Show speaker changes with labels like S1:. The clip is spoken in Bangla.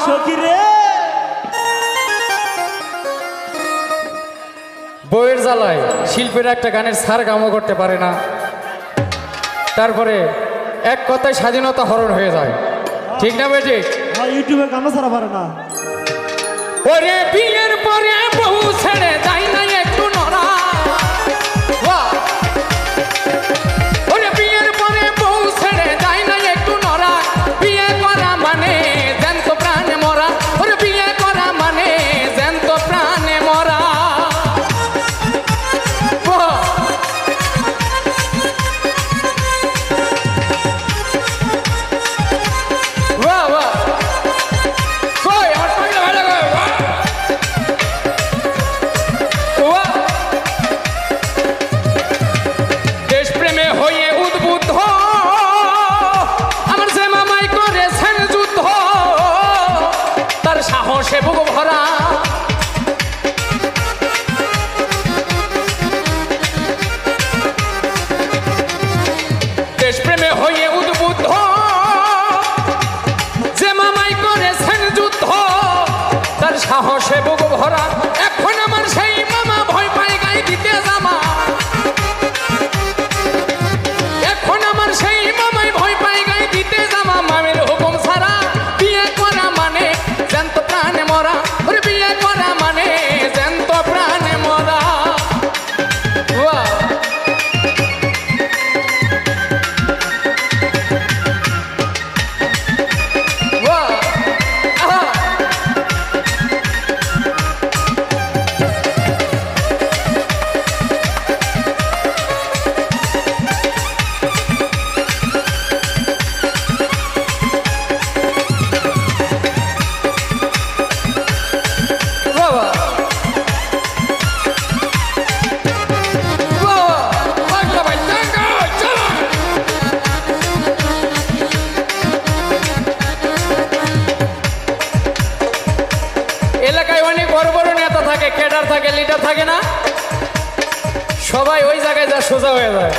S1: সখী রে
S2: বইয়ের জ্বালায় শিল্পীরা একটা গানের সার কামও করতে পারে না, তারপরে এক কথায় স্বাধীনতা হরণ হয়ে যায়। ঠিক না বেটি?
S1: ইউটিউবে গানা ছাড়া পারে না।
S2: ওরে বিয়ের পরে বহু ছেড়ে যায় না একটু নড়া, ওরে বিয়ের পরে বহু ছেড়ে যায় না একটু নড়া, বিয়ে করা মানে জ্যান্ত প্রাণে মরা, ওরে বিয়ে করা মানে জ্যান্ত প্রাণে মরা। সাহসে বুক ভরা দেশপ্রেমে হয়ে উদ্বুদ্ধ, যে মামাই করেছেন যুদ্ধ, তার সাহসে বুক ভরা। এখন আমার সেই মামা ভয় পায় গায়ে দিতে জামা, এখন আমার সেই মামাই ভয় পায় গায়ে দিতে জামা, মামের হুকুম ছাড়া বিয়ে করা মানে জ্যান্ত প্রাণে মরা, ওরে বিয়ে করা মানে জ্যান্ত প্রাণে মরা। এলাকায় অনেক বড় বড় নেতা থাকে, ক্যাডার থাকে, লিডার থাকে না, সবাই ওই জায়গায় যা সোজা হয়ে যায়।